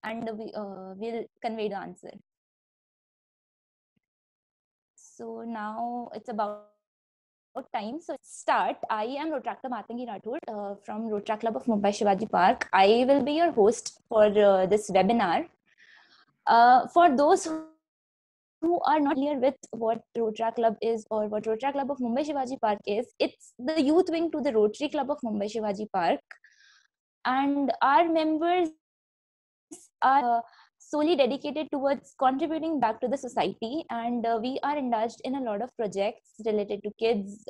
and we'll convey the answer. So now it's about time. So start. I am Rotracta Matangi Rathod from Rotrac Club of Mumbai Shivaji Park. I will be your host for this webinar. For those who are not familiar with what Rotrac Club is or what Rotrac Club of Mumbai Shivaji Park is, it's the youth wing to the Rotary Club of Mumbai Shivaji Park. And our members are solely dedicated towards contributing back to the society, and we are indulged in a lot of projects related to kids,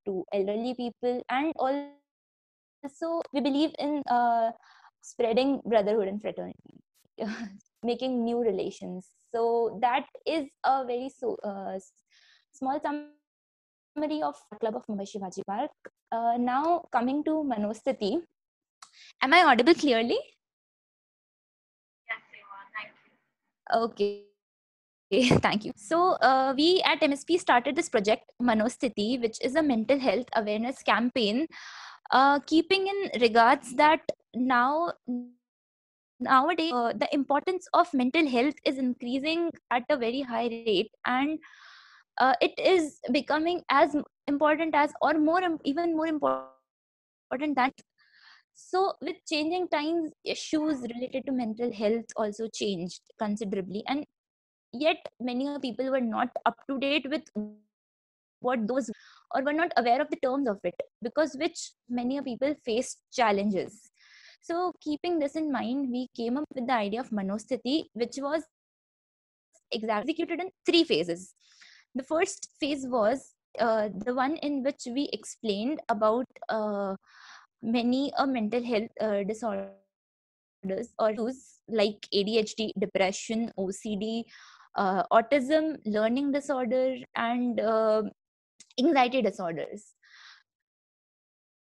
to elderly people, and also we believe in spreading brotherhood and fraternity, making new relations. So that is a very small summary of Club of Mumbai Shivaji Park. Now coming to Manosthiti. Am I audible clearly? Yes, you are. Thank you. Okay. Thank you. So we at MSP started this project Manosthiti, which is a mental health awareness campaign, keeping in regards that nowadays the importance of mental health is increasing at a very high rate, and it is becoming as important as, or even more important than. So with changing times, issues related to mental health also changed considerably, and yet many people were not up to date with what those, or were not aware of the terms of it, because which many people faced challenges. So keeping this in mind, we came up with the idea of Manosthiti, which was executed in 3 phases. The first phase was the one in which we explained about many mental health disorders or issues like ADHD, depression, OCD, autism, learning disorder, and anxiety disorders.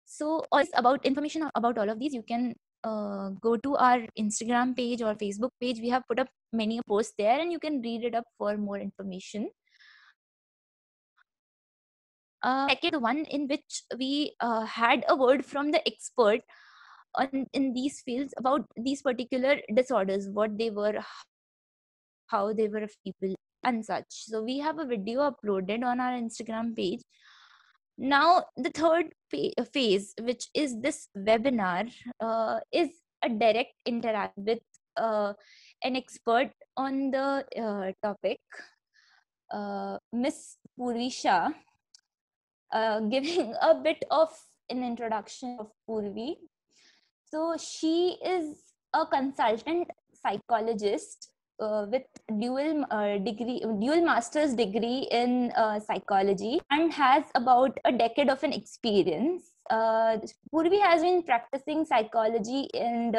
So about information about all of these, you can go to our Instagram page or Facebook page. We have put up many posts there, and you can read it up for more information. Second, the one in which we had a word from the expert in these fields about these particular disorders, what they were, how they were of people, and such. So we have a video uploaded on our Instagram page. Now the third phase, which is this webinar, is a direct interact with an expert on the topic, Miss Purvi Shah, giving a bit of an introduction of Purvi. So she is a consultant psychologist with dual master's degree in psychology, and has about a decade of an experience. Purvi has been practicing psychology in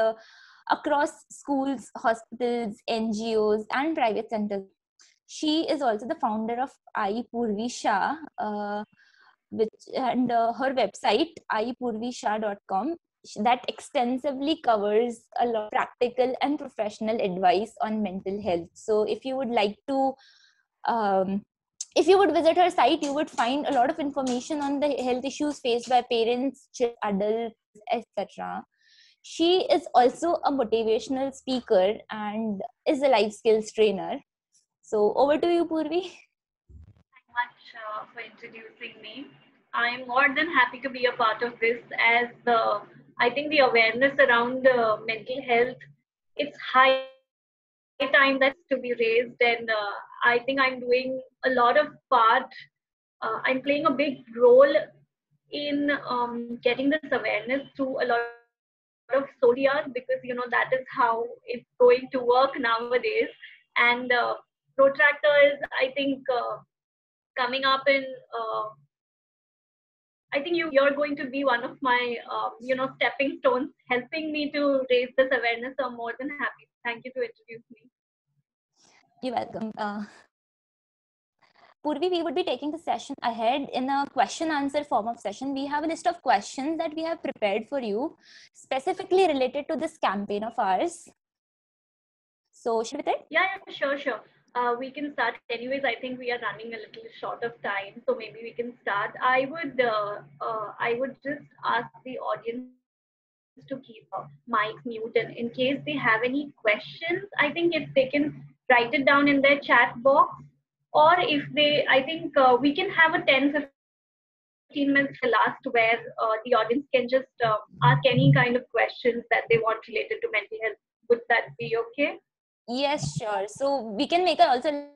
across schools, hospitals, NGOs, and private centers. She is also the founder of I Purvi Shah, and her website ipurvishah.com, that extensively covers a lot of practical and professional advice on mental health. So if you would like to if you would visit her site, you would find a lot of information on the health issues faced by parents, adults, etc. She is also a motivational speaker and is a life skills trainer. So over to you, Purvi. Much for introducing me. I'm more than happy to be a part of this, as I think the awareness around mental health, it's high time that to be raised, and I think I'm doing a lot of part. I'm playing a big role in getting this awareness through a lot of social media, because that is how it's going to work nowadays. And protractor is, I think, coming up in I think you're going to be one of my stepping stones, helping me to raise this awareness. So I'm more than happy. Thank you to introduce me. You're welcome. Purvi, we would be taking the session ahead in a question answer form of session. We have a list of questions that we have prepared for you, specifically related to this campaign of ours. So, should we with it? Yeah, sure. We can start. Anyways, I think we are running a little short of time, so maybe we can start. I would just ask the audience to to keep mics mute, and in case they have any questions, I think if they can write it down in their chat box, or if they, I think we can have a 10-15 minutes last where the audience can just ask any kind of questions that they want related to mental health. Would that be okay? Yes, sure. So we can make also a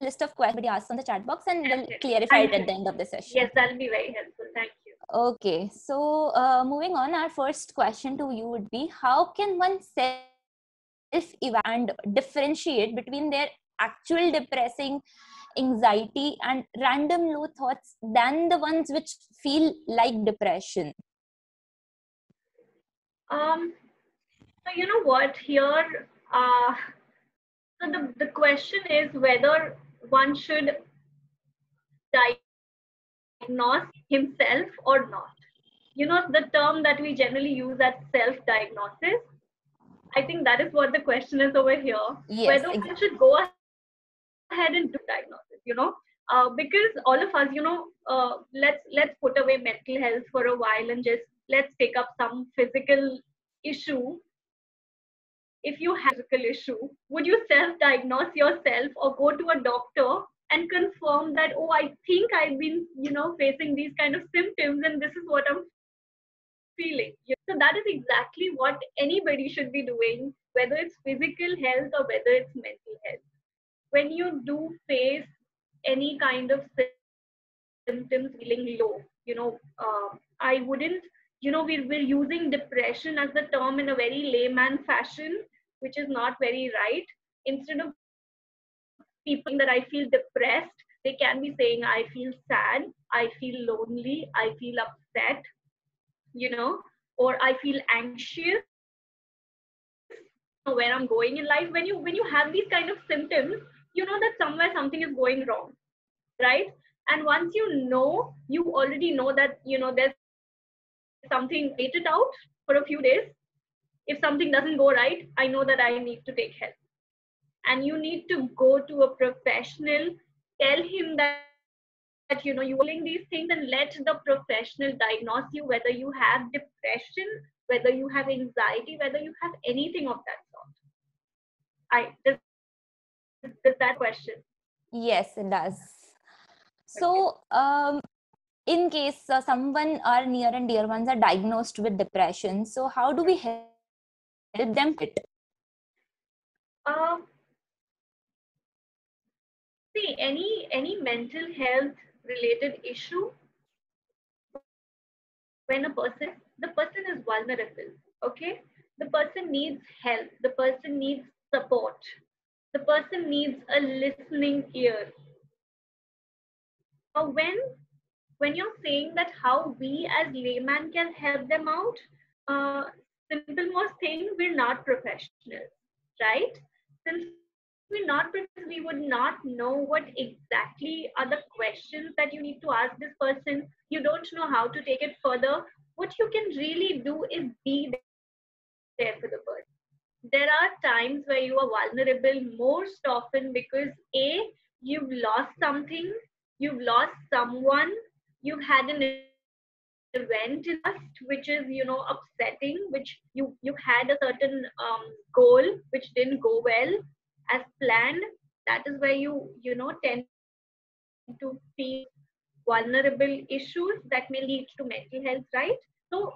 list of questions somebody asks on the chat box, and we'll clarify it Thank at you. the end of the session. Yes, that'll be very helpful. Thank you. Okay, so moving on, our first question to you would be, how can one self-evaluate and differentiate between their actual depressing anxiety and random low thoughts than the ones which feel like depression? So you know what here, so the question is whether one should diagnose himself or not. You know, the term that we generally use as self-diagnosis, I think that is what the question is over here. Yes, Whether one exactly. should go ahead and do diagnosis, because all of us, let's put away mental health for a while and just let's take up some physical issue. If you have a physical issue, would you self-diagnose yourself or go to a doctor and confirm that, oh, I think I've been, facing these kind of symptoms and this is what I'm feeling? So that is exactly what anybody should be doing, whether it's physical health or whether it's mental health. When you do face any kind of symptoms feeling low, I wouldn't, we're using depression as the term in a very layman fashion, which is not very right. Instead of people that I feel depressed, they can be saying I feel sad, I feel lonely, I feel upset, you know or I feel anxious, where I'm going in life. When you have these kind of symptoms, you know that somewhere something is going wrong, right? And once you already know that there's something. Wait it out for a few days. If something doesn't go right, I know that I need to take help, and you need to go to a professional. Tell him that you're feeling these things, and let the professional diagnose you, whether you have depression, whether you have anxiety, whether you have anything of that sort. I does that question? Yes, it does. So, in case someone, our near and dear ones, are diagnosed with depression, so how do we help them fit? um See, any mental health related issue, when the person is vulnerable, okay? The person needs help, the person needs support, the person needs a listening ear. When you're saying that how we as layman can help them out, uh, simple most thing, we're not professionals, right? Since we're not professionals, we would not know what exactly are the questions that you need to ask this person. You don't know how to take it further. What you can really do is be there for the person. There are times where you are vulnerable most often because A, you've lost something, you've lost someone, you've had an event in the past which is upsetting, which you had a certain goal which didn't go well as planned. That is where you tend to feel vulnerable issues that may lead to mental health, right? So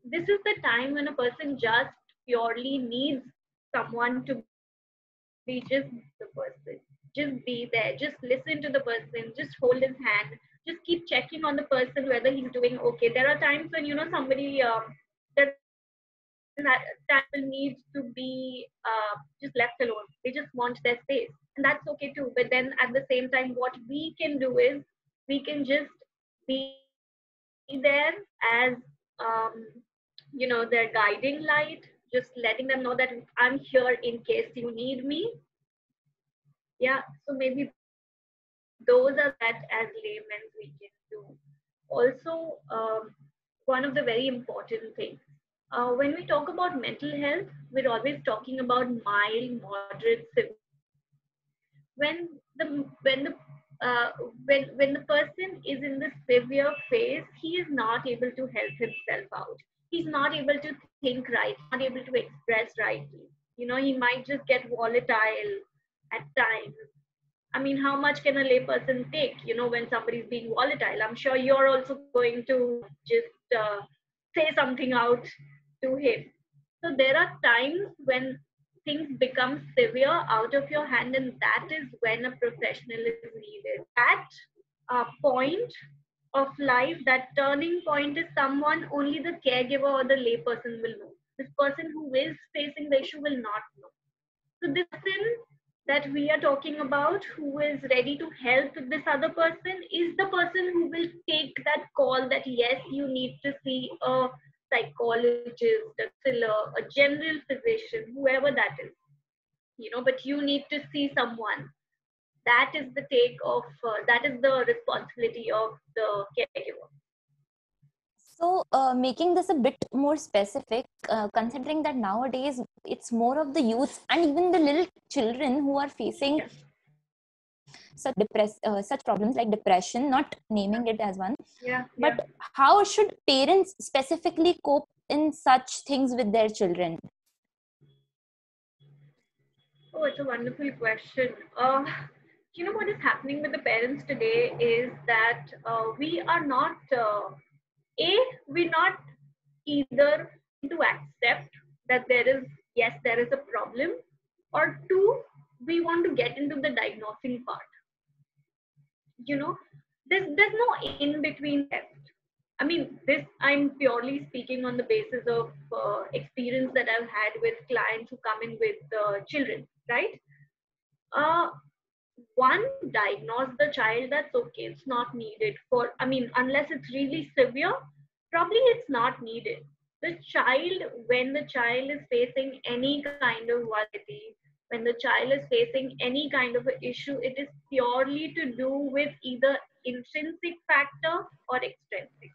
this is the time when a person just purely needs someone to be just the person. Just be there. Just listen to the person. Just hold his hand. Just keep checking on the person whether he's doing okay. There are times when somebody that people need to be just left alone. They just want their space, and that's okay too. But then at the same time, what we can do is we can just be there as um, their guiding light, just letting them know that I'm here in case you need me. Yeah, so maybe those are that as laymen we can do. Also, one of the very important things, when we talk about mental health, we're always talking about mild, moderate, severe. When the when the when the person is in the severe phase, he is not able to help himself out. he's not able to think right, not able to express rightly. He might just get volatile at times. I mean, how much can a layperson take, when somebody's being volatile? I'm sure you're also going to just say something out to him. So there are times when things become severe out of your hand, and that is when a professional is needed. At a point of life, that turning point is someone only the caregiver or the layperson will know. This person who is facing the issue will not know. So this person that we are talking about, who is ready to help this other person, is the person who will take that call that yes, you need to see a psychologist, a counselor, a general physician, whoever that is. But you need to see someone. That is the take of that is the responsibility of the caregiver. So, making this a bit more specific, considering that nowadays it's more of the youth and even the little children who are facing such problems like depression, not naming it as one. But how should parents specifically cope in such things with their children? Oh, it's a wonderful question. What is happening with the parents today is that we are not we're not either to accept that there is a problem, or two, we want to get into the diagnosing part. There's no in between left. I mean, this I'm purely speaking on the basis of experience that I've had with clients who come in with children, right? uh, One, diagnose the child, that's okay, it's not needed. Unless it's really severe, probably it's not needed. The child, when the child is facing any kind of vulnerability, when the child is facing any kind of an issue, it is purely to do with either intrinsic factor or extrinsic.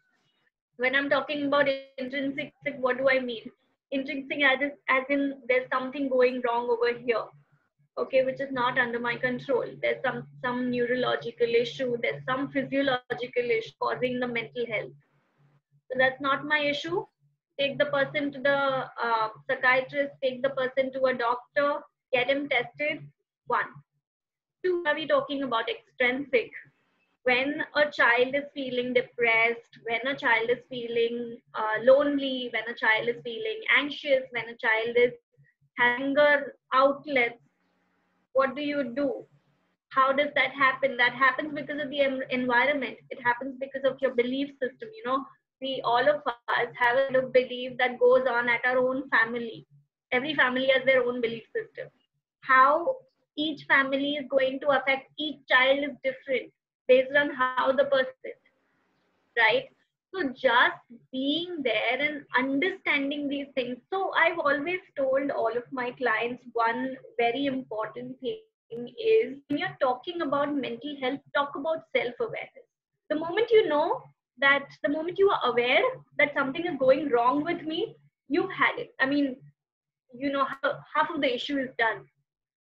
When I'm talking about intrinsic, what do I mean? Intrinsic as in there's something going wrong over here, okay, which is not under my control. There's some neurological issue, there's some physiological issue causing the mental health. So that's not my issue. Take the person to the psychiatrist, take the person to a doctor, get him tested. One. Two, are we talking about extrinsic? When a child is feeling depressed, when a child is feeling lonely, when a child is feeling anxious, when a child is anger outlets, what do you do? How does that happen? That happens because of the environment. It happens because of your belief system. We, all of us, have a kind of belief that goes on at our own family. Every family has their own belief system. How each family is going to affect each child is different based on how the person is, right? So just being there and understanding these things. So I've always told all of my clients one very important thing is, when you're talking about mental health, talk about self-awareness. The moment the moment you are aware that something is going wrong with me, you've had it. I mean, half of the issue is done.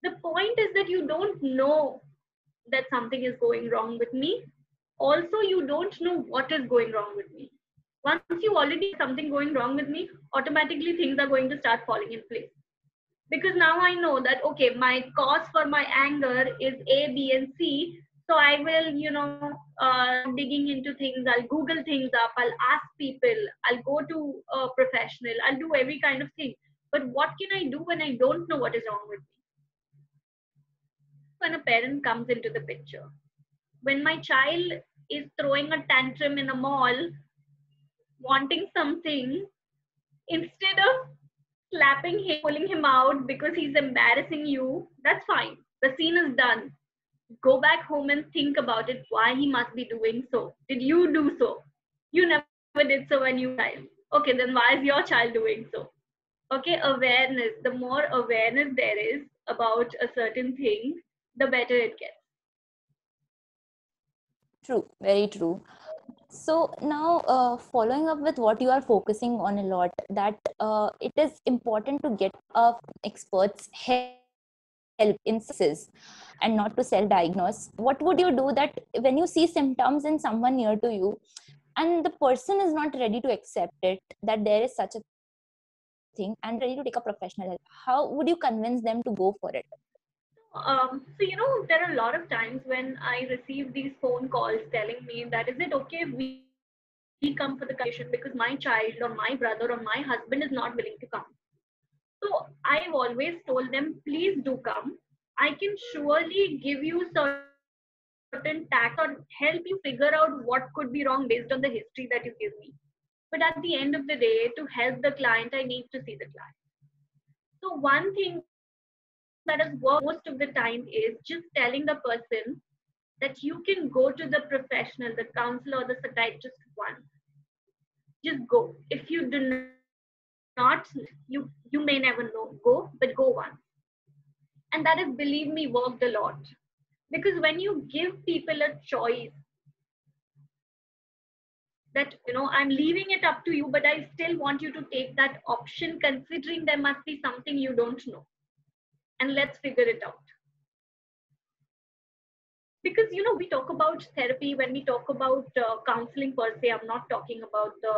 The point is that you don't know that something is going wrong with me. Also, you don't know what is going wrong with me. Once you already have something going wrong with me, automatically things are going to start falling in place. Because now I know that, okay, my cause for my anger is A, B, and C. So I will, digging into things. I'll Google things up. I'll ask people. I'll go to a professional. I'll do every kind of thing. But what can I do when I don't know what is wrong with me? When a parent comes into the picture, when my child is throwing a tantrum in a mall, wanting something, instead of slapping him, pulling him out because he's embarrassing you, that's fine. The scene is done. Go back home and think about it, why he must be doing so. Did you do so? You never did so when you were a child. Okay, then why is your child doing so? Okay, awareness. The more awareness there is about a certain thing, the better it gets. True, very true. So now, following up with what you are focusing on a lot, that it is important to get experts help in success and not to self-diagnose. What would you do that when you see symptoms in someone near to you, and the person is not ready to accept it, that there is such a thing, and ready to take a professional help, how would you convince them to go for it? So, there are a lot of times when I receive these phone calls telling me that, is it okay if we come for the consultation because my child or my brother or my husband is not willing to come? So I've always told them, please do come. I can surely give you certain tact or help you figure out what could be wrong based on the history that you give me. But at the end of the day, to help the client, I need to see the client. So one thing that has worked most of the time is just telling the person that you can go to the professional, the counselor or the psychiatrist once. Just go. If you do not, you may never know. Go, but go once. And that has, believe me, worked a lot. Because when you give people a choice, that I'm leaving it up to you, but I still want you to take that option, considering there must be something you don't know, and let's figure it out. Because we talk about therapy when we talk about counseling per se. I'm not talking about the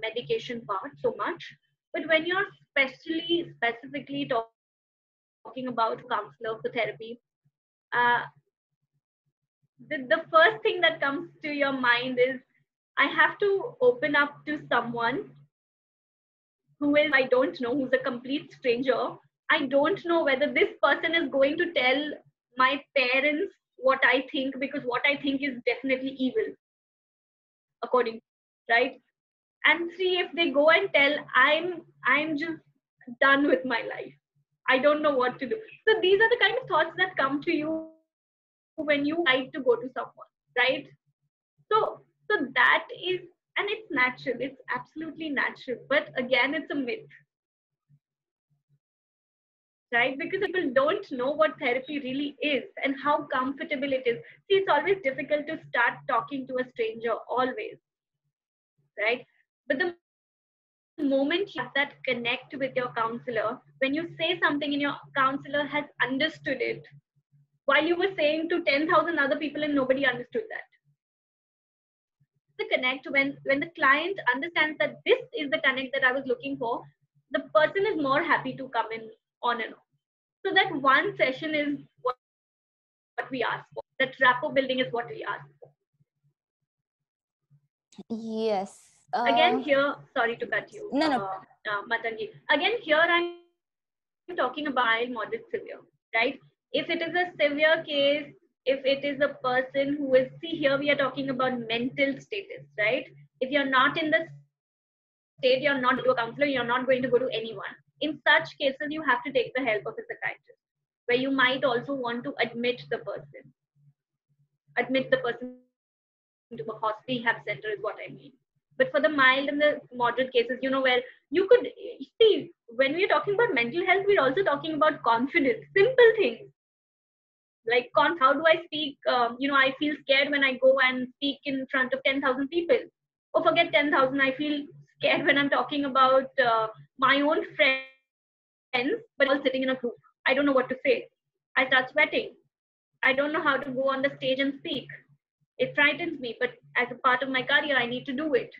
medication part so much, but when you're specifically talking about counselor for therapy, uh, the first thing that comes to your mind is, I have to open up to someone who is, I don't know, who's a complete stranger. I don't know whether this person is going to tell my parents what I think, because what I think is definitely evil, according, right? And three, if they go and tell, I'm just done with my life. I don't know what to do. So these are the kind of thoughts that come to you when you decide to go to someone, right? So that is, and it's natural. It's absolutely natural. But again, it's a myth, right? Because people don't know what therapy really is and how comfortable it is. See, it's always difficult to start talking to a stranger, always, right? But the moment you have that connect with your counselor, when you say something and your counselor has understood it, while you were saying to 10,000 other people and nobody understood that. The connect, when the client understands that this is the connect that I was looking for, the person is more happy to come in on and on. So that one session is what we ask for. That rapport building is what we ask for. Yes. Again, here, sorry to cut you, No. Matangi. Again, here I'm talking about mild, moderate, severe, right? If it is a severe case, if it is a person who is, see, here we are talking about mental status, right? If you're not in the state, you're not going to a counselor, you're not going to go to anyone. In such cases, you have to take the help of a psychiatrist, where you might also want to admit the person to a hospital rehab center is what I mean. But for the mild and the moderate cases, where you could see, when we're talking about mental health, we're also talking about confidence, simple things like how do I speak? I feel scared when I go and speak in front of 10,000 people. Or forget 10,000, I feel scared when I'm talking about my own friends, but all sitting in a group. I don't know what to say. I start sweating. I don't know how to go on the stage and speak. It frightens me, but as a part of my career, I need to do it.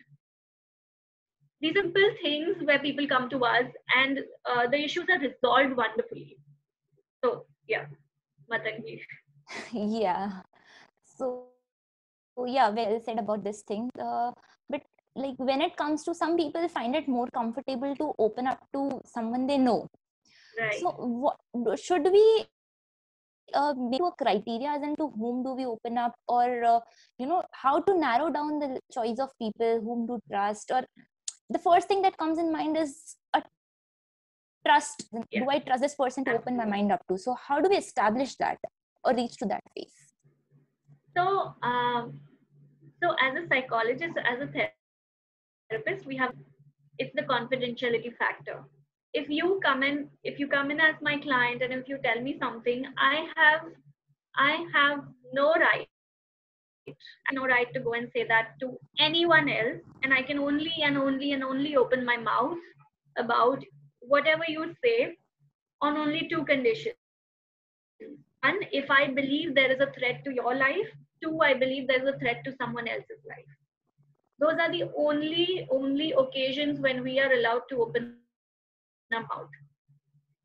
These simple things where people come to us and the issues are resolved wonderfully. So, yeah, Matangi. Yeah. So yeah, well said about this thing. But like when it comes to, some people find it more comfortable to open up to someone they know. Right. So what should we make a criteria as in to whom do we open up, or how to narrow down the choice of people whom to trust? Or the first thing that comes in mind is a trust. Yeah. Do I trust this person to open my mind up to? So how do we establish that or reach to that phase? So, so as a psychologist, as a therapist, we have, it's the confidentiality factor. If you come in as my client, and if you tell me something, I have no right to go and say that to anyone else, and I can only and only and only open my mouth about whatever you say on only two conditions. One, if I believe there is a threat to your life. Two, I believe there is a threat to someone else's life. Those are the only occasions when we are allowed to open our mouth.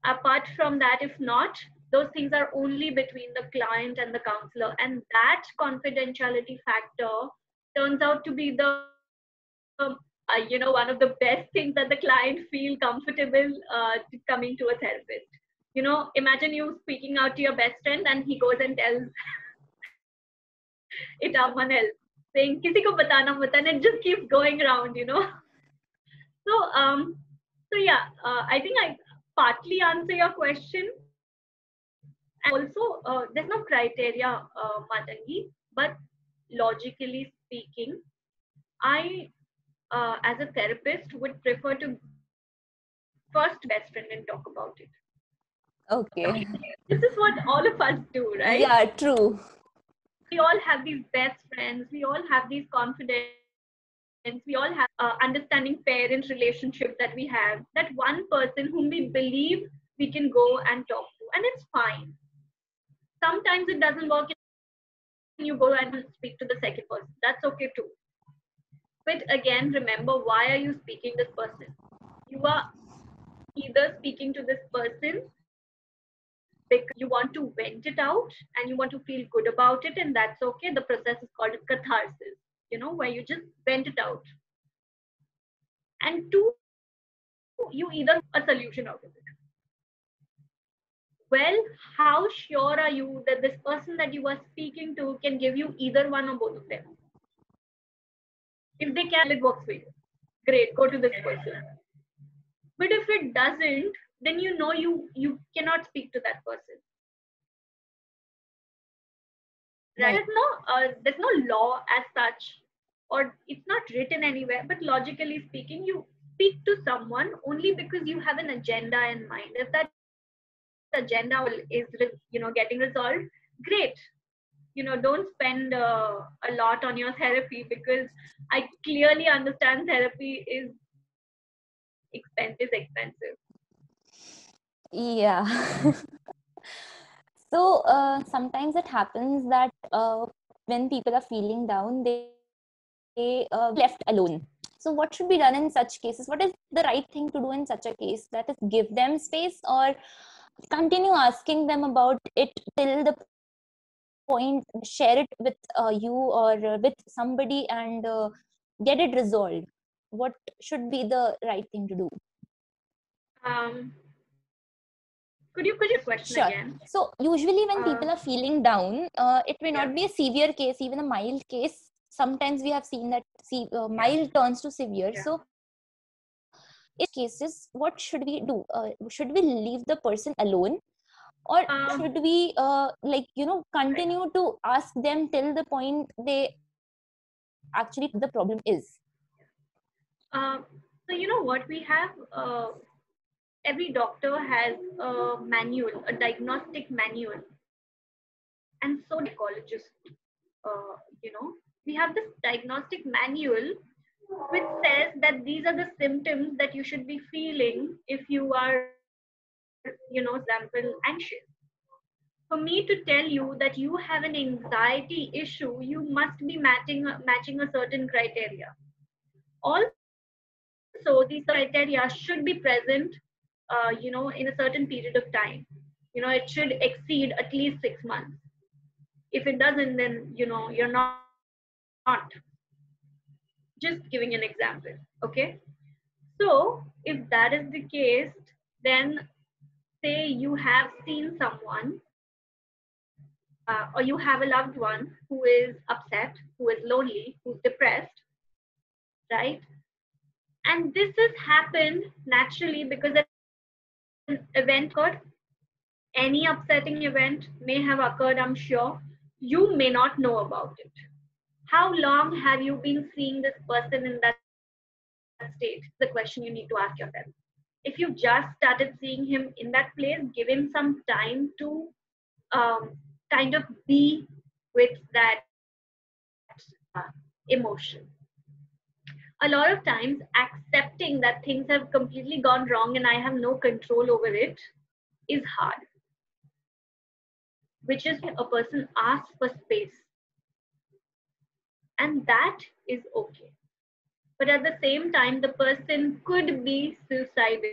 Apart from that, if not, those things are only between the client and the counselor, and that confidentiality factor turns out to be the one of the best things that the client feel comfortable coming to a therapist. Imagine you speaking out to your best friend and he goes and tells it to someone else, saying "Kisi ko batana mat," and it just keeps going around. So yeah, I think I partly answer your question. And also, there's no criteria, Matangi, but logically speaking, I, as a therapist, would prefer to first best friend and talk about it. Okay. This is what all of us do, right? Yeah, true. We all have these best friends. We all have these confidence. We all have understanding parent relationship that we have. That one person whom we believe we can go and talk to, and it's fine. Sometimes it doesn't work, and you go and speak to the second person. That's okay too. But again, remember, why are you speaking this person? You are either speaking to this person because you want to vent it out and you want to feel good about it, and that's okay. The process is called catharsis, where you just vent it out. And two, you either a solution out of it. Well, how sure are you that this person that you are speaking to can give you either one or both of them? If they can, it works for you. Great, go to this person. But if it doesn't, then you cannot speak to that person. Right? There's no law as such, or it's not written anywhere. But logically speaking, you speak to someone only because you have an agenda in mind. If that agenda is getting resolved, great. Don't spend a lot on your therapy, because I clearly understand therapy is expensive. Yeah. So sometimes it happens that when people are feeling down, they left alone. So what should be done in such cases? What is the right thing to do in such a case? That is, give them space, or continue asking them about it till the point, share it with you or with somebody, and get it resolved? What should be the right thing to do? Um, could you question Sure. again? So usually when people are feeling down, it may not be a severe case, even a mild case. Sometimes we have seen that mild turns to severe. So in cases, what should we do? Should we leave the person alone, or should we continue to ask them till the point they actually the problem is? So what we have, every doctor has a manual, a diagnostic manual, and so psychologists. We have this diagnostic manual which says that these are the symptoms that you should be feeling if you are, example, anxious. For me to tell you that you have an anxiety issue, you must be matching a certain criteria. Also, these criteria should be present, in a certain period of time. It should exceed at least 6 months. If it doesn't, then you're not. Just giving an example, okay? So if that is the case, then say you have seen someone, or you have a loved one who is upset, who is lonely, who's depressed, right? And this has happened naturally because an event occurred. Any upsetting event may have occurred, I'm sure. You may not know about it. How long have you been seeing this person in that state? The question you need to ask yourself. If you just started seeing him in that place, give him some time to kind of be with that emotion. A lot of times, accepting that things have completely gone wrong and I have no control over it is hard, which is a person asks for space, and that is okay. but at the same time, the person could be suicidal.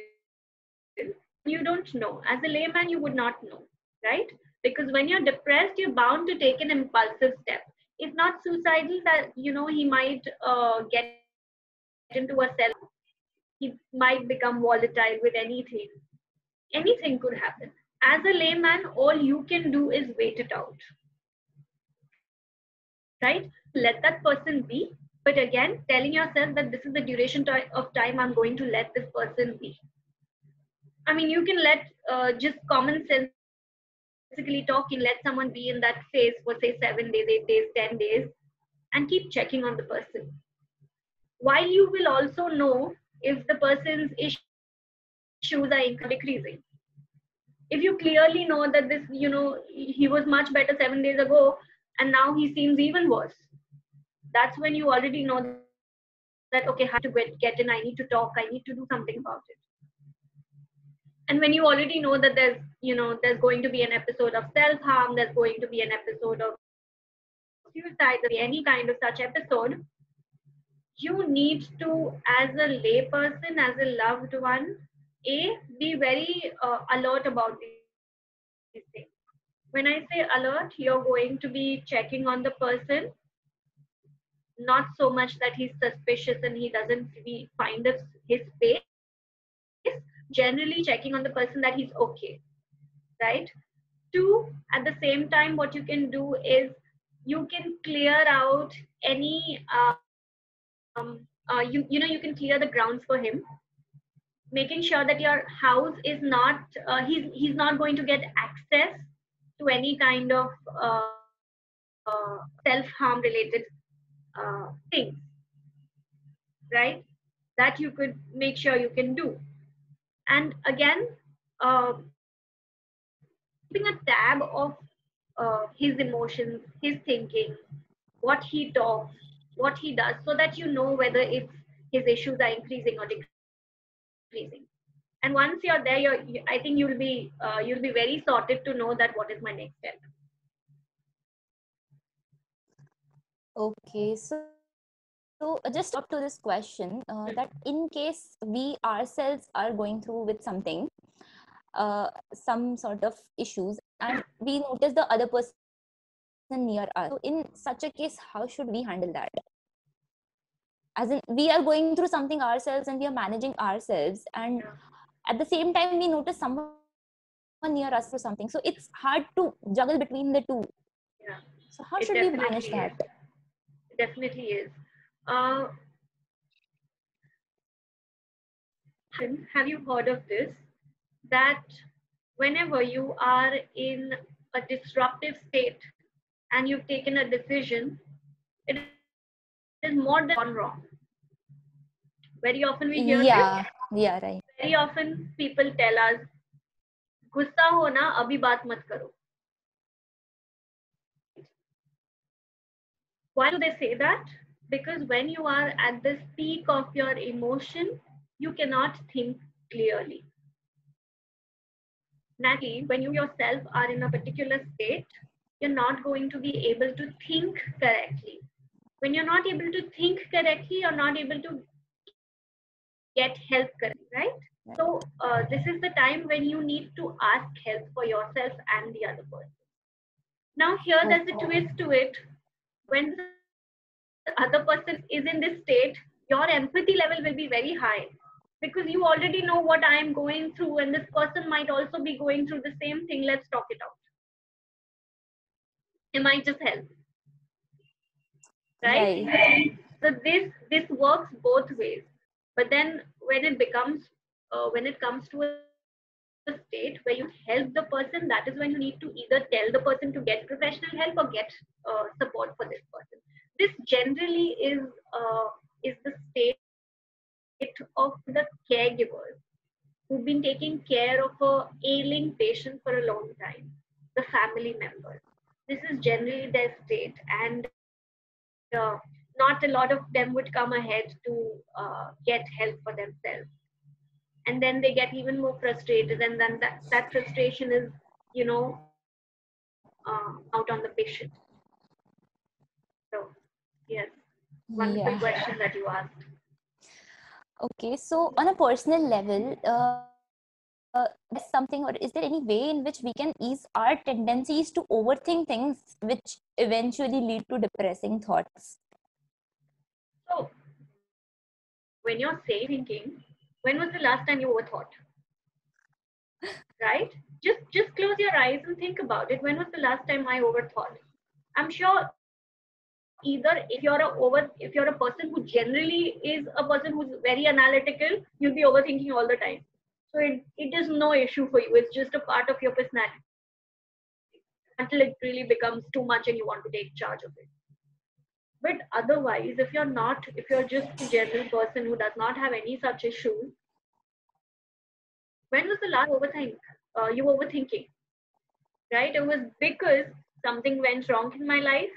You don't know. As a layman, you would not know, right? Because when you're depressed, you're bound to take an impulsive step. If not suicidal, that he might get into a self-harm. He might become volatile with anything. Anything could happen. As a layman, all you can do is wait it out, right? Let that person be. But again, telling yourself that this is the duration of time I'm going to let this person be. I mean, you can let just common sensically talking, let someone be in that phase for say 7 days, 8 days, 10 days, and keep checking on the person. While you will also know if the person's issues are decreasing. If you clearly know that he was much better 7 days ago and now he seems even worse, that's when you already know that okay, I have to get in, I need to talk, I need to do something about it. And when you already know that there's going to be an episode of self-harm, there's going to be an episode of suicide, there's going to be any kind of such episode, you need to, as a layperson, as a loved one, be very alert about these things. When I say alert, you're going to be checking on the person, not so much that he's suspicious and he doesn't find his space. Generally checking on the person that he's okay, right? Two, at the same time, what you can do is you can clear out any you can clear the grounds for him, making sure that your house is not he's not going to get access to any kind of self harm related things, right? That you could make sure you can do. And again, keeping a tab of his emotions, his thinking, what he talks, what he does, so that you know whether his issues are increasing or decreasing. And once you're there, I think you'll be very sorted to know that what is my next step. Okay, so just to follow up to this question, that in case we ourselves are going through with something, some sort of issues, and we notice the other person near us. So in such a case, how should we handle that? As in, we are going through something ourselves and we are managing ourselves, and at the same time, we notice someone near us through something. So it's hard to juggle between the two. Yeah, So how should we it manage that? definitely is. It definitely is. Uh, have you heard of this? That whenever you are in a disruptive state and you've taken a decision, it is more than gone wrong. Very often we hear this. Yeah, right. Very often people tell us, "गुस्सा हो ना, अभी बात मत करो." Why do they say that? Because when you are at this peak of your emotion, you cannot think clearly. Naturally, when you yourself are in a particular state, you're not going to be able to think correctly. When you're not able to think correctly, you're not able to get help correctly, right? So this is the time when you need to ask help for yourself and the other person. Now here there's a twist to it. When the other person is in this state, your empathy level will be very high, because you already know what I am going through, and this person might also be going through the same thing. Let's talk it out. It might just help, right? Right. So this works both ways. But then when it comes to a state where you help the person, that is when you need to either tell the person to get professional help or get support for this person. This generally is the state of the caregivers who've been taking care of a ailing patient for a long time, the family members. This is generally their state, and not a lot of them would come ahead to get help for themselves. And then they get even more frustrated, and then that frustration is, out on the patient. So, yes, wonderful Yeah. question that you asked. Okay, so on a personal level, there's something, or is there any way in which we can ease our tendencies to overthink things which eventually lead to depressing thoughts? So when you're saying thinking, when was the last time you overthought? Right? Just close your eyes and think about it. When was the last time I overthought? I'm sure either if you're a person who generally is a person who's very analytical, you'll be overthinking all the time. So it is no issue for you. It's just a part of your personality until it really becomes too much and you want to take charge of it. But otherwise, if you're just a general person who does not have any such issues, when was the last you were overthinking, right? It was because something went wrong in my life,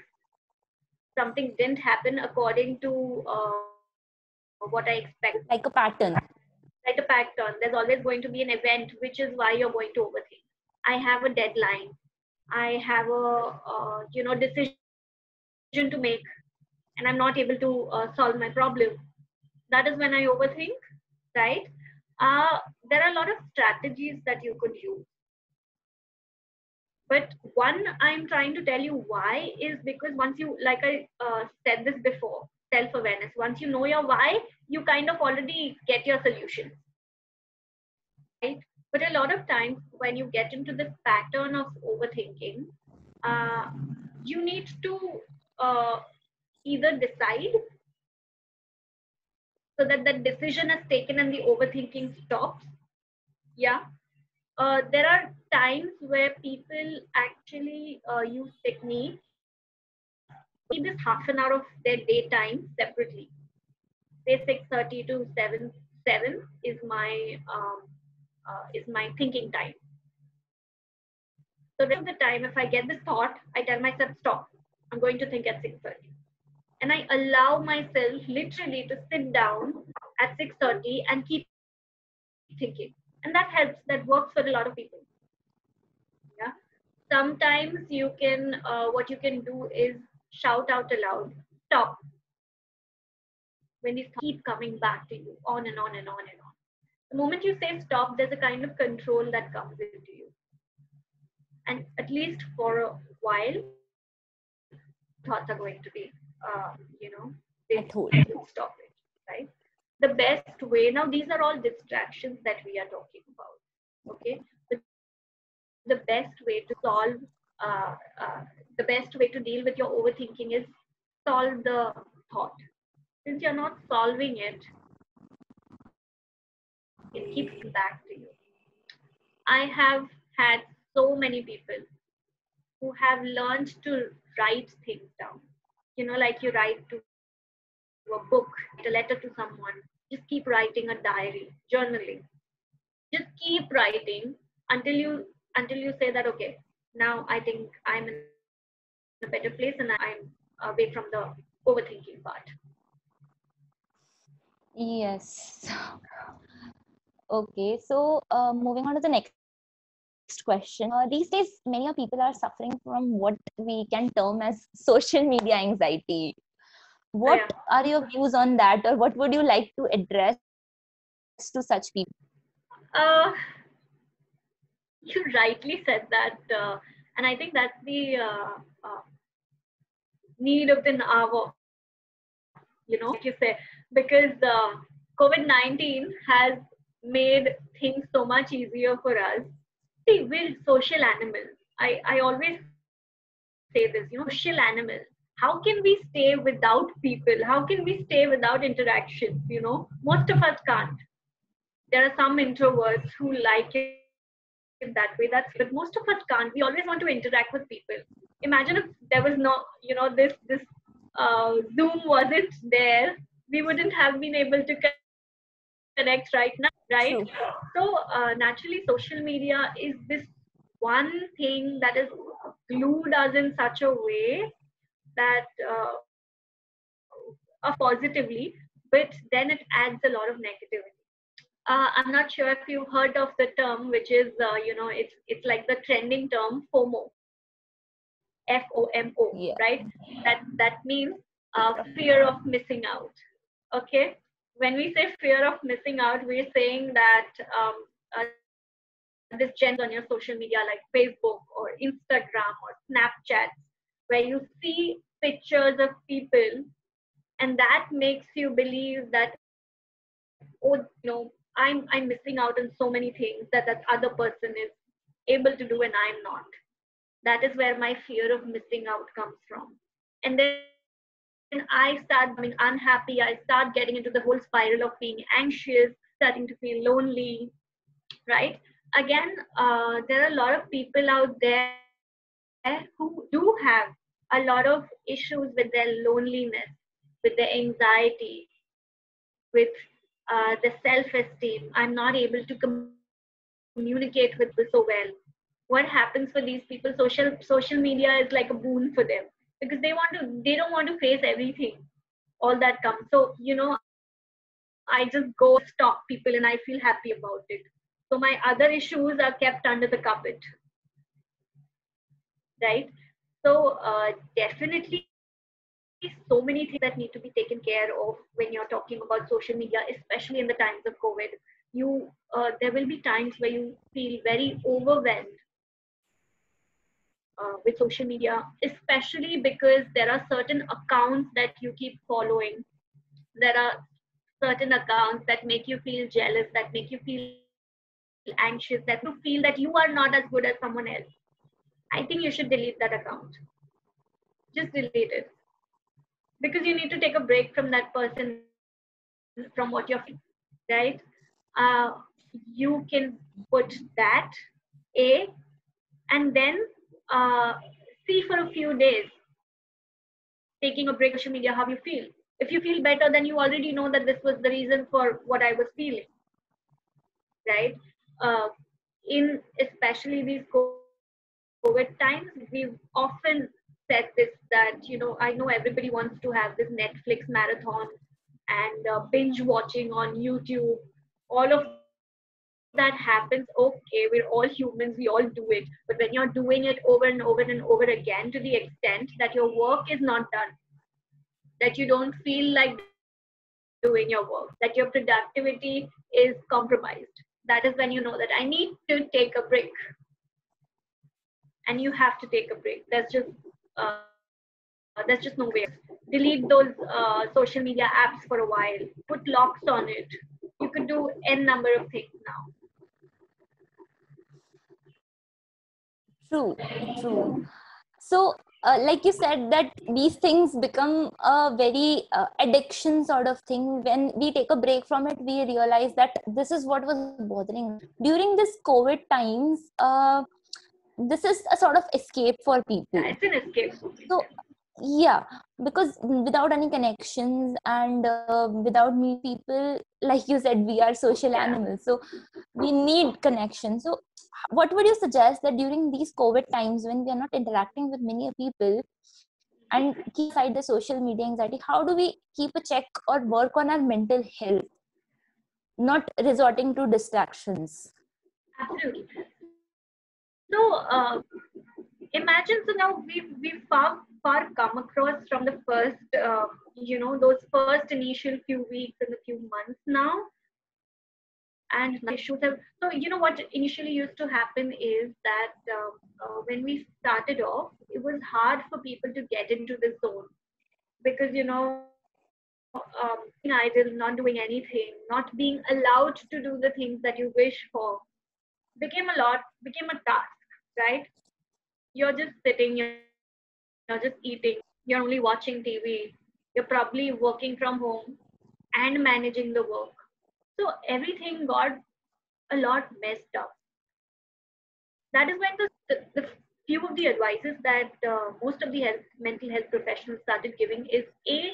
something didn't happen according to what I expected. Like a pattern. Like a pattern, there's always going to be an event, which is why you're going to overthink. I have a deadline. I have a decision to make, and I'm not able to solve my problem. That is when I overthink, right? There are a lot of strategies that you could use. But one I'm trying to tell you why is because once you, like I said this before, self awareness, once you know your why, you kind of already get your solution, right? But a lot of times when you get into this pattern of overthinking, uh, you need to uh, either decide so that the decision is taken and the overthinking stops. Yeah. There are times where people actually use techniques. Need this half an hour of their daytime separately. Say 6:30 to 7 is my thinking time. So rest of the time, if I get this thought, I tell myself, stop. I'm going to think at 6:30. And I allow myself literally to sit down at 6:30 and keep thinking. And that helps. That works for a lot of people. Yeah. Sometimes what you can do is shout out aloud, stop, when these keep coming back to you on and on and on and on. The moment you say stop, there's a kind of control that comes into you. And at least for a while, thoughts are going to be, they will stop it, right? The best way, now these are all distractions that we are talking about, okay? But the best way to solve, uh, uh, the best way to deal with your overthinking is solve the thought. Since you're not solving it, it keeps coming back to you. I have had so many people who have learned to write things down. Like you write to a book, a letter to someone. Just keep writing a diary, journaling. Just keep writing until you say that, okay, now I think I'm in a better place and I'm away from the overthinking part. Yes. Okay, so moving on to the next question. These days, many people are suffering from what we can term as social media anxiety. What are your views on that, or what would you like to address to such people? You rightly said that, and I think that's the need of the hour, like you say, because COVID-19 has made things so much easier for us. See, we're social animals. I always say this, social animals. How can we stay without people? How can we stay without interactions? Most of us can't. There are some introverts who like it that way. But most of us can't. We always want to interact with people. Imagine if there was no, this Zoom wasn't there, we wouldn't have been able to connect right now, right? True. So naturally, social media is this one thing that is glued us in such a way that positively, but then it adds a lot of negativity. I'm not sure if you've heard of the term, which is, it's like the trending term FOMO, FOMO, Yeah. right? That means fear of missing out. Okay. when we say fear of missing out, we're saying that this gen on your social media like Facebook or Instagram or Snapchat, where you see pictures of people, and that makes you believe that, oh, I'm missing out on so many things that other person is able to do and I'm not. That is where my fear of missing out comes from. And then I start becoming unhappy. I start getting into the whole spiral of being anxious, starting to feel lonely, right? Again, there are a lot of people out there who do have a lot of issues with their loneliness, with their anxiety, with the self-esteem. I'm not able to communicate with people so well. What happens for these people? Social media is like a boon for them because they don't want to face everything, all that comes. So I just go stalk people and I feel happy about it. So my other issues are kept under the carpet, right? So definitely so many things that need to be taken care of when you're talking about social media, especially in the times of COVID. There will be times where you feel very overwhelmed with social media, especially because there are certain accounts that you keep following. There are certain accounts that make you feel jealous, that make you feel anxious, that you feel that you are not as good as someone else. I think you should delete that account. Just delete it because you need to take a break from that person, from what you're feeling, right? Uh, you can put that a and then uh, see for a few days, taking a break from social media, how you feel. If you feel better, then you already know that this was the reason for what I was feeling, right? Uh, in especially these COVID times, we've often said this that, I know everybody wants to have this Netflix marathon and binge watching on YouTube. All of that happens. Okay, we're all humans, we all do it. But when you're doing it over and over and over again to the extent that your work is not done, that you don't feel like doing your work, that your productivity is compromised, that is when you know that I need to take a break. And you have to take a break. There's just no way. Delete those social media apps for a while. Put locks on it. You could do n number of things now. True, true. So, like you said, that these things become a very addiction sort of thing. When we take a break from it, we realize that this is what was bothering. During this COVID times, this is a sort of escape for people. Yeah, it's an escape. So, yeah, because without any connections and without me people, like you said, we are social animals. So we need connection. So what would you suggest that during these COVID times when we are not interacting with many people and keep aside the social media anxiety, how do we keep a check or work on our mental health, not resorting to distractions? Absolutely. So imagine, so now we've far come across from the first those first initial few weeks and a few months now, and issues have. So what initially used to happen is that when we started off, it was hard for people to get into the zone because being idle, not doing anything, not being allowed to do the things that you wish for became a task, right? You're just sitting, you're just eating, you're only watching TV, you're probably working from home and managing the work. So everything got a lot messed up. That is when the few of the advices that most of the mental health professionals started giving is a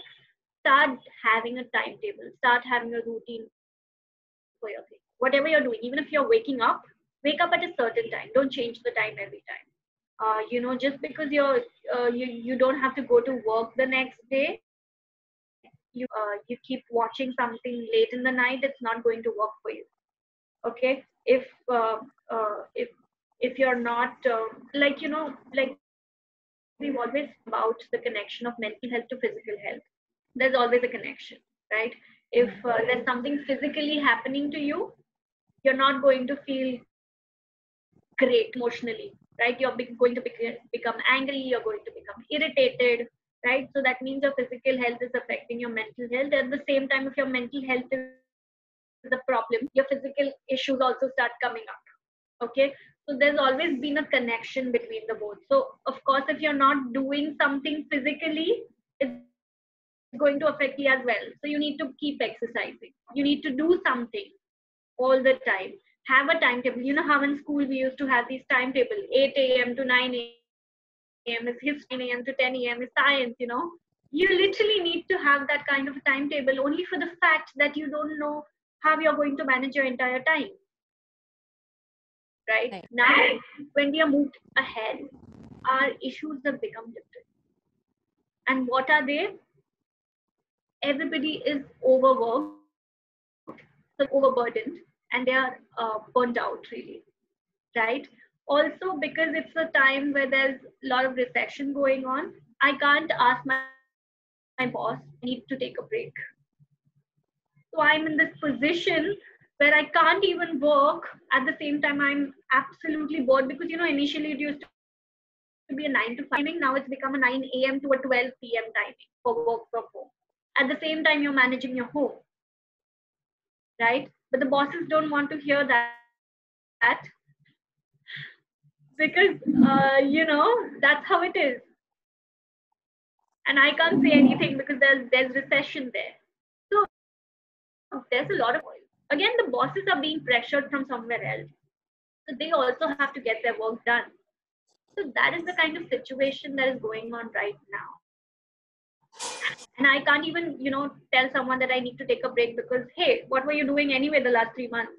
start having a timetable, start having a routine for your thing. Whatever you're doing, even if you're waking up, wake up at a certain time. Don't change the time every time. Just because you don't have to go to work the next day, you keep watching something late in the night, it's not going to work for you. Okay, if you're not like we've always about the connection of mental health to physical health. There's always a connection, right? If there's something physically happening to you, you're not going to feel great emotionally, right? You're going to become angry, you're going to become irritated, right? So that means your physical health is affecting your mental health. At the same time, if your mental health is the problem, your physical issues also start coming up. Okay, so there's always been a connection between the both. So of course, if you're not doing something physically, it's going to affect you as well. So you need to keep exercising, you need to do something all the time. Have a timetable. You know how in school we used to have these timetable, 8 a.m. to 9 a.m. is history, 9 a.m. to 10 a.m. is science, you know. You literally need to have that kind of a timetable, only for the fact that you don't know how you're going to manage your entire time. Right? Now, when we are moved ahead, our issues have become different. And what are they? Everybody is overworked, so overburdened, and they are burned out, really. Right? Also, because it's a time where there's a lot of recession going on, I can't ask my boss, I need to take a break. So I'm in this position where I can't even work. At the same time, I'm absolutely bored because, you know, initially it used to be a 9 to 5 timing. Now it's become a 9 a.m. to a 12 p.m. timing for work from home. At the same time, you're managing your home, right? But the bosses don't want to hear that because, you know, that's how it is. And I can't say anything because there's recession there. So there's a lot of oil. Again, the bosses are being pressured from somewhere else. So they also have to get their work done. So that is the kind of situation that is going on right now. And I can't even, you know, tell someone that I need to take a break because, hey, what were you doing anyway the last 3 months?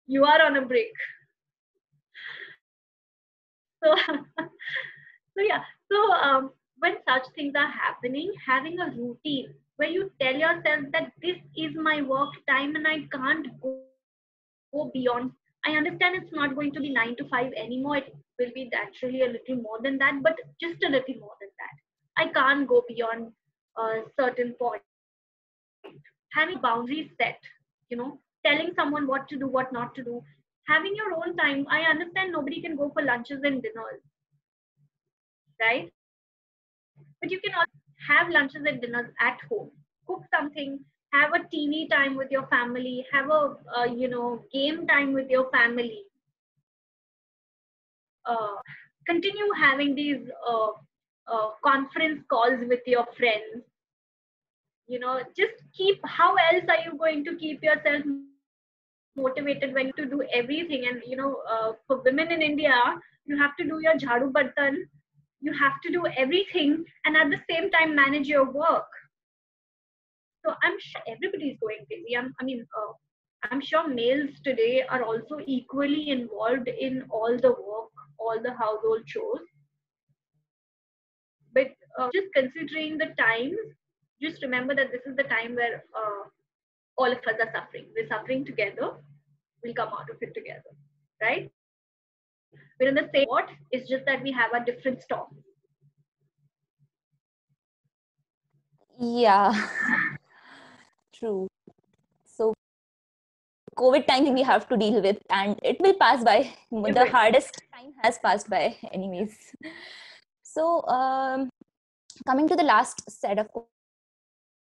You are on a break. So, so yeah. So when such things are happening, having a routine where you tell yourself that this is my work time and I can't go beyond. I understand it's not going to be 9 to 5 anymore. It will be naturally a little more than that, but just a little more than that. I can't go beyond a certain point. Having boundaries set, you know, telling someone what to do, what not to do, having your own time. I understand nobody can go for lunches and dinners, right? But you can also have lunches and dinners at home. Cook something, have a teeny time with your family, have a you know, game time with your family. Continue having these conference calls with your friends. You know, just keep. How else are you going to keep yourself motivated when you to do everything? And you know, for women in India, you have to do your jhadu bartan, you have to do everything, and at the same time manage your work. So I'm sure everybody is going busy. I'm sure males today are also equally involved in all the work, all the household chores. But just considering the times, just remember that this is the time where all of us are suffering. We're suffering together. We'll come out of it together, right? We're in the same boat. It's just that we have a different storm. Yeah, true. So COVID time we have to deal with, and it will pass by. The hardest time has passed by, anyways. So, coming to the last set of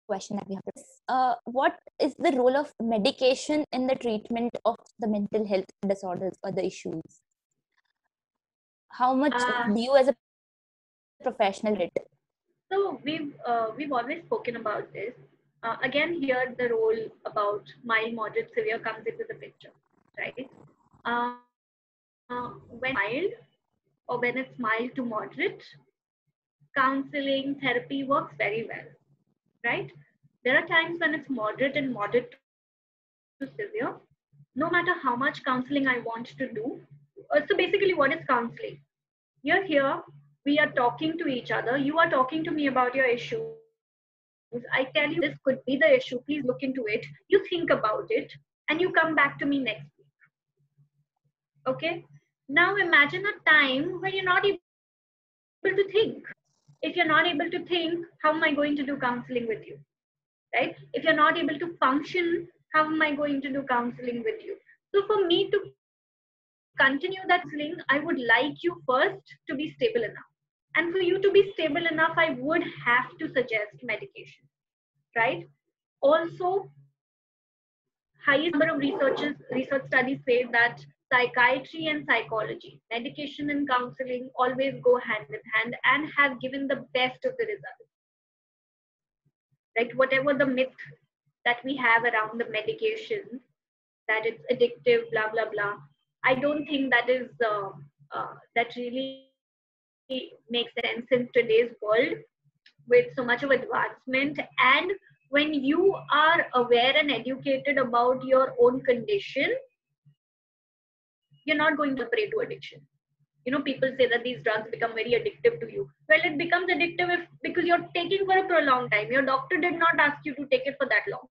question that we have, what is the role of medication in the treatment of the mental health disorders or the issues? How much do you, as a professional, it? So we've always spoken about this. Again, here the role about mild, moderate, severe comes into the picture, right? When mild or when it's mild to moderate, counseling, therapy works very well, right? There are times when it's moderate and moderate to severe. No matter how much counseling I want to do. So basically, what is counseling? You're here, we are talking to each other. You are talking to me about your issues. I tell you this could be the issue. Please look into it. You think about it and you come back to me next week. Okay? Now imagine a time when you're not able to think. If you're not able to think, how am I going to do counseling with you? right? If you're not able to function, how am I going to do counseling with you? So for me to continue that counseling, I would like you first to be stable enough. And for you to be stable enough, I would have to suggest medication, right? Also, highest number of research studies say that psychiatry and psychology, medication and counseling always go hand in hand and have given the best of the results. Right? Whatever the myth that we have around the medication, that it's addictive, blah blah blah. I don't think that is that really makes sense in today's world with so much of advancement. And when you are aware and educated about your own condition, you're not going to prey to addiction. People say that these drugs become very addictive to you. Well, it becomes addictive if because you're taking for a prolonged time. Your doctor did not ask you to take it for that long.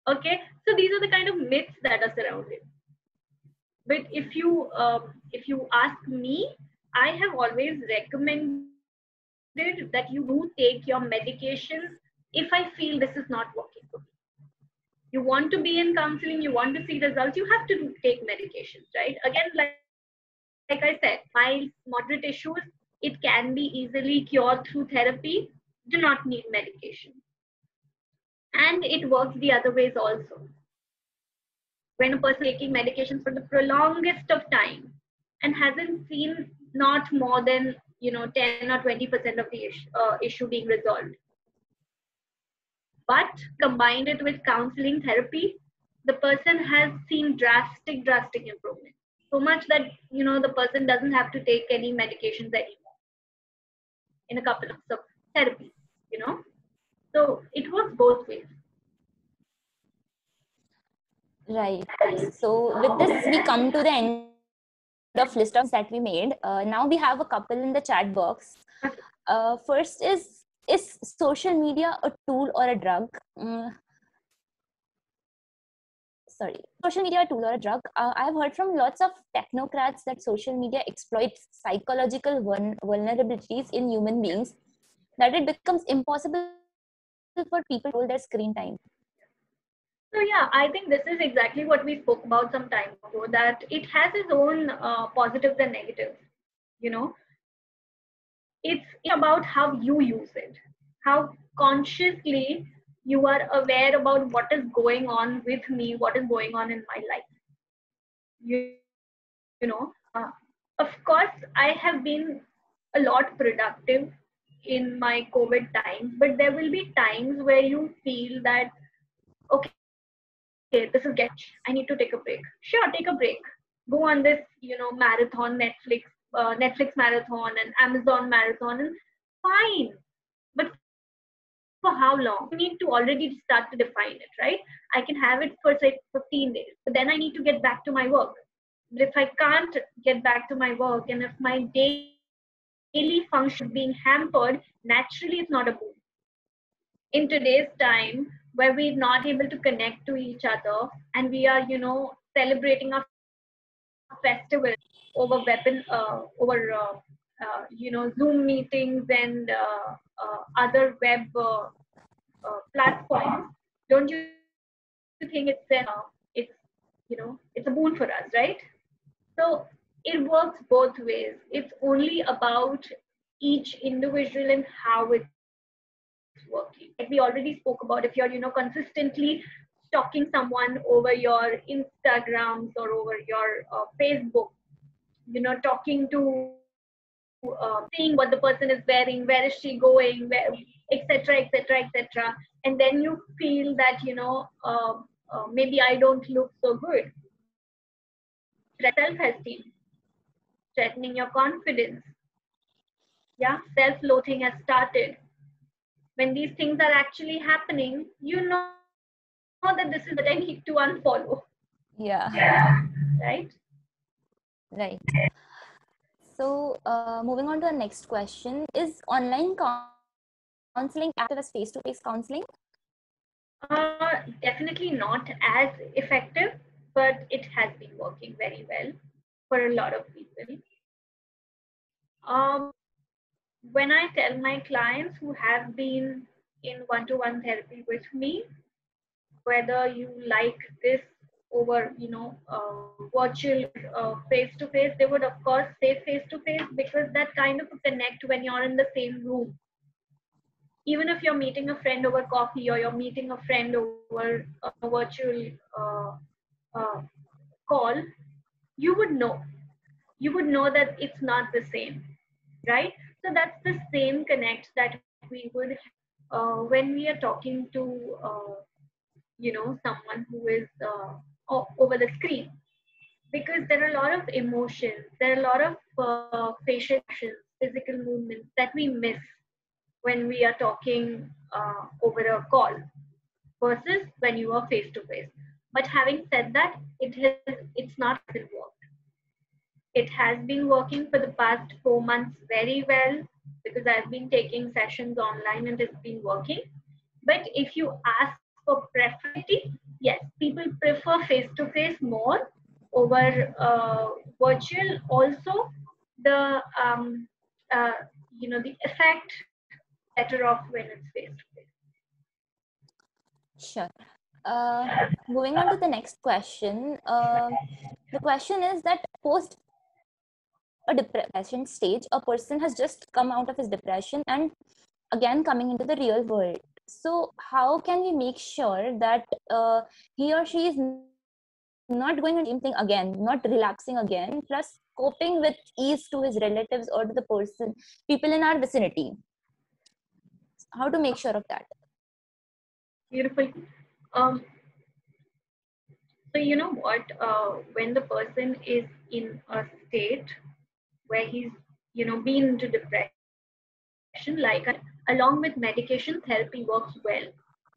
Okay, so these are the kind of myths that are surrounded. But if you ask me, I have always recommended that you do take your medications if I feel this is not working for me. You want to be in counseling, you want to see results, you have to take medications, right? Again, like I said, mild, moderate issues, it can be easily cured through therapy, do not need medication. And it works the other ways also. When a person is taking medications for the prolongest of time and hasn't seen not more than 10 or 20% of the issue being resolved, but combined it with counseling therapy, the person has seen drastic improvement. So much that the person doesn't have to take any medications anymore in a couple of therapy. So it works both ways. Right. So with this, we come to the end of list of that we made. Now we have a couple in the chat box. First is social media a tool or a drug? Social media a tool or a drug? I've heard from lots of technocrats that social media exploits psychological vulnerabilities in human beings, that it becomes impossible for people to control their screen time. So yeah, I think this is exactly what we spoke about some time ago, that it has its own positives and negatives. It's about how you use it, how consciously you are aware about what is going on with me, what is going on in my life. Of course, I have been a lot productive in my COVID times, but there will be times where you feel that, okay, this is I need to take a break. Sure, take a break. Go on this, marathon, Netflix marathon and Amazon marathon, and fine. But for how long? You need to already start to define it, right? I can have it for say 15 days, but then I need to get back to my work. But if I can't get back to my work, and if my daily function being hampered, naturally it's not a boon. In today's time, where we're not able to connect to each other, and we are, celebrating our festival over Zoom meetings and other web platforms, don't you think it's a boon for us, right? So it works both ways. It's only about each individual and how it's working. Like we already spoke about, if you're consistently stalking someone over your Instagrams or over your Facebook, talking to seeing what the person is wearing, where is she going, etc., etc., etc., and then you feel that maybe I don't look so good. Self-esteem, threatening your confidence. Yeah, self-loathing has started. When these things are actually happening, you know that this is what I need to unfollow. Yeah. Right? Right. So moving on to the next question, is online counseling active as face-to-face counseling? Definitely not as effective, but it has been working very well for a lot of people. When I tell my clients who have been in one-to-one therapy with me, whether you like this over, virtual, face-to-face, they would of course say face-to-face, because that kind of a connect when you're in the same room. Even if you're meeting a friend over coffee, or you're meeting a friend over a virtual uh, call, you would know. You would know that it's not the same, right? So that's the same connect that we would when we are talking to someone who is over the screen, because there are a lot of emotions, there are a lot of facial actions, physical movements that we miss when we are talking over a call versus when you are face to face. But having said that, it's not still worked. It has been working for the past 4 months very well, because I've been taking sessions online and it's been working. But if you ask for preferability, yes, people prefer face to face more over virtual. Also, the uh, the effect is better off when it's face to face. Sure. Moving on to the next question. The question is that post a depression stage, a person has just come out of his depression and again coming into the real world. So how can we make sure that he or she is not going to the same thing again, not relapsing again, plus coping with ease to his relatives or to the people in our vicinity? How to make sure of that? Beautiful. Um, so you know what? When the person is in a state where he's been into depression, like along with medication, therapy works well.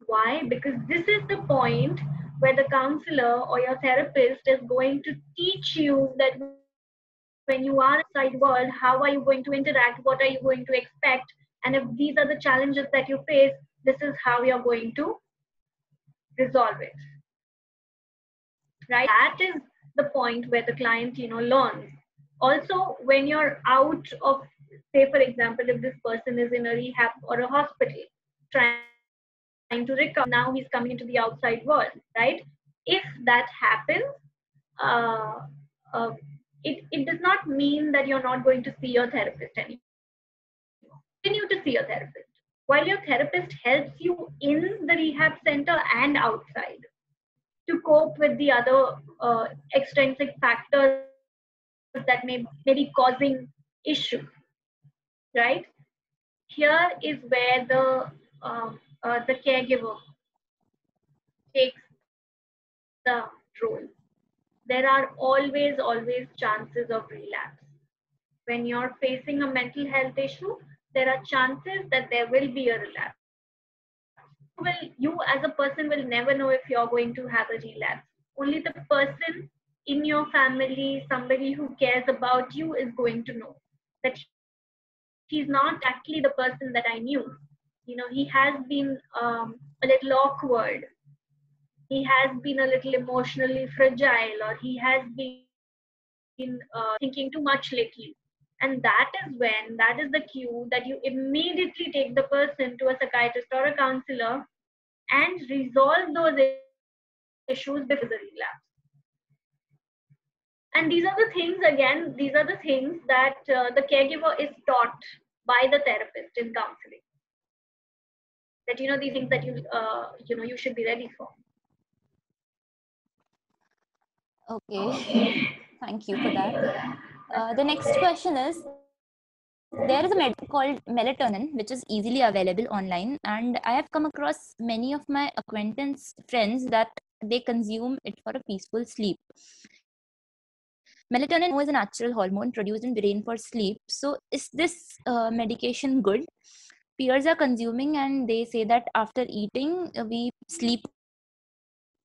Why? Because this is the point where the counselor or your therapist is going to teach you that when you are outside world, how are you going to interact? What are you going to expect? And if these are the challenges that you face, this is how you're going to resolve it. Right? That is the point where the client learns. Also, when you're out of, say for example, if this person is in a rehab or a hospital trying to recover, now he's coming into the outside world, right? If that happens, uh, uh, it does not mean that you're not going to see your therapist anymore. Continue to see your therapist, while your therapist helps you in the rehab center and outside to cope with the other extrinsic factors that may be causing issues, right? Here is where the caregiver takes the role. There are always chances of relapse. When you're facing a mental health issue, there are chances that there will be a relapse. You as a person will never know if you're going to have a relapse. Only the person in your family, somebody who cares about you, is going to know that he's not actually the person that I knew. He has been a little awkward, he has been a little emotionally fragile, or he has been thinking too much lately. And that is the cue that you immediately take the person to a psychiatrist or a counselor and resolve those issues before the relapse. And these are the things, again, these are the things that the caregiver is taught by the therapist in counseling. That these things that you should be ready for. Okay. Thank you for that. The next question is, there is a medicine called melatonin, which is easily available online, and I have come across many of my acquaintance friends that they consume it for a peaceful sleep. Melatonin is a natural hormone produced in brain for sleep. So is this medication good? Peers are consuming and they say that after eating, we sleep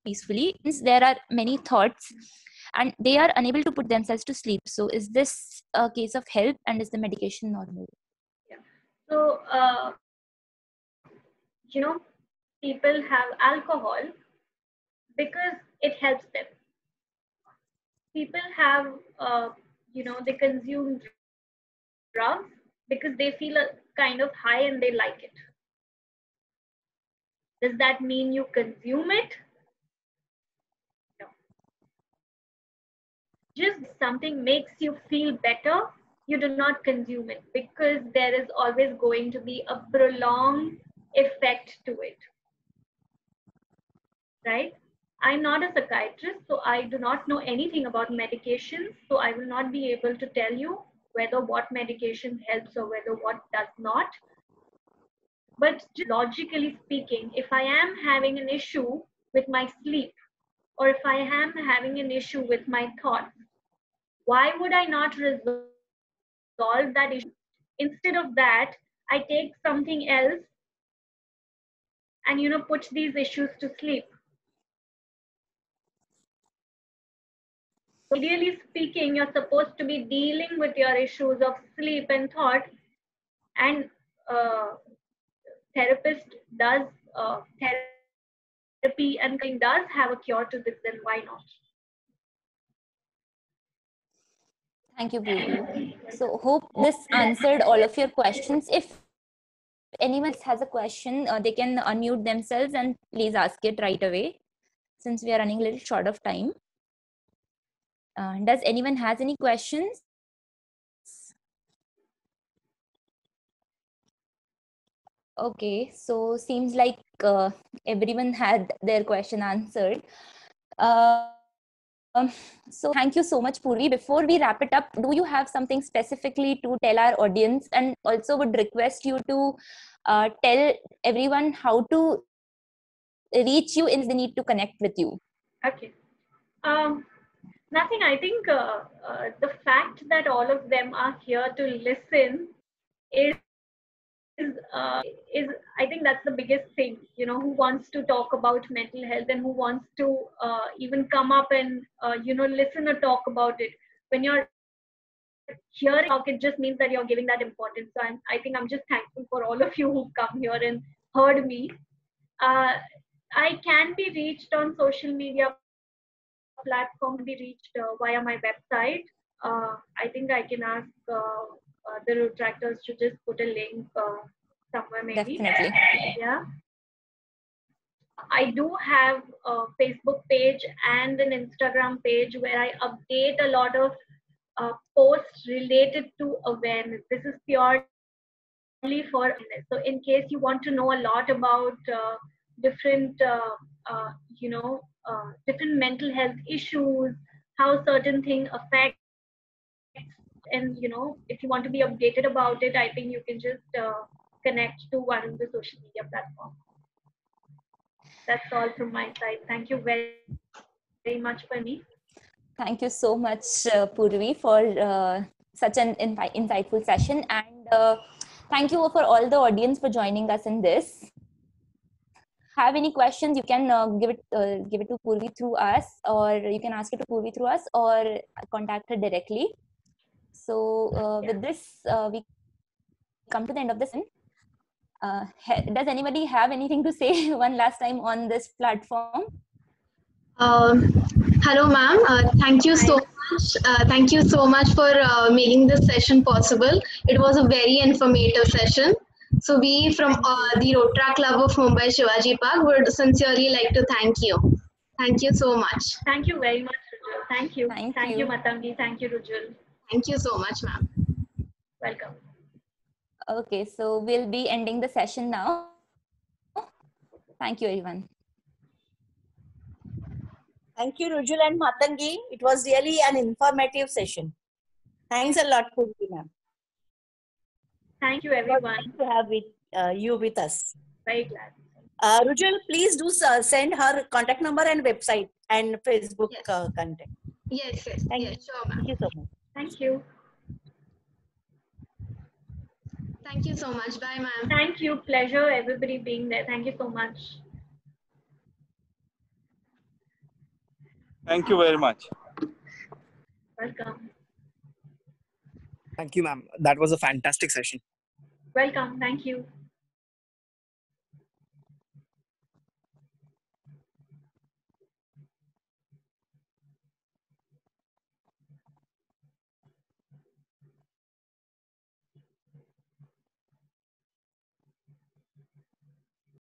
peacefully. Since there are many thoughts and they are unable to put themselves to sleep. So is this a case of help, and is the medication normal? Yeah. So, people have alcohol because it helps them. People have, they consume drugs because they feel a kind of high and they like it. Does that mean you consume it? No. Just something makes you feel better, you do not consume it, because there is always going to be a prolonged effect to it, right? I'm not a psychiatrist, so I do not know anything about medications, so I will not be able to tell you whether what medication helps or whether what does not. But logically speaking, if I am having an issue with my sleep, or if I am having an issue with my thoughts, why would I not resolve that issue? Instead of that, I take something else and put these issues to sleep. So ideally speaking, you're supposed to be dealing with your issues of sleep and thought, and therapist does therapy and does have a cure to this, then why not? Thank you, Purvi. So hope this answered all of your questions. If anyone else has a question, they can unmute themselves and please ask it right away, since we are running a little short of time. Does anyone has any questions? Okay, so seems like everyone had their question answered. So thank you so much, Purvi. Before we wrap it up, do you have something specifically to tell our audience? And also would request you to tell everyone how to reach you if they need to connect with you. Okay. Nothing. I think the fact that all of them are here to listen is I think that's the biggest thing. Who wants to talk about mental health, and who wants to even come up and listen or talk about it. When you're hearing talk, it just means that you're giving that importance. So I think I'm just thankful for all of you who've come here and heard me. I can be reached on social media platform, be reached via my website. I think I can ask the retractors to just put a link somewhere, maybe. Definitely. Yeah. I do have a Facebook page and an Instagram page where I update a lot of posts related to awareness. This is purely for awareness. So in case you want to know a lot about different different mental health issues, how certain things affect, and if you want to be updated about it, I think you can just connect to one of the social media platforms. That's all from my side. Thank you very, very much for me. Thank you so much, Purvi, for such an insightful session, and thank you for all the audience for joining us in this. Have any questions, you can give it to Purvi through us, or you can ask it to Purvi through us, or contact her directly. So with this, we come to the end of the session. Does anybody have anything to say one last time on this platform? Hello, ma'am. Thank you so much. Thank you so much for making this session possible. It was a very informative session. So we from the Rotary Club of Mumbai Shivaji Park would sincerely like to thank you. Thank you so much. Thank you very much, Rujul. Thank you. Thank you, Matangi. Thank you, Rujul. Thank you so much, ma'am. Welcome. Okay, so we'll be ending the session now. Thank you, everyone. Thank you, Rujul and Matangi. It was really an informative session. Thanks a lot, Purvi ma'am. Thank you, everyone. Nice to have you with us. Very glad. Rujul, please do send her contact number and website and Facebook contact. Yes. Thank you. Sure, ma'am. Thank you so much. Thank you. Thank you so much. Bye, ma'am. Thank you. Pleasure, everybody being there. Thank you so much. Thank you very much. Welcome. Thank you, ma'am. That was a fantastic session. Welcome. Thank you.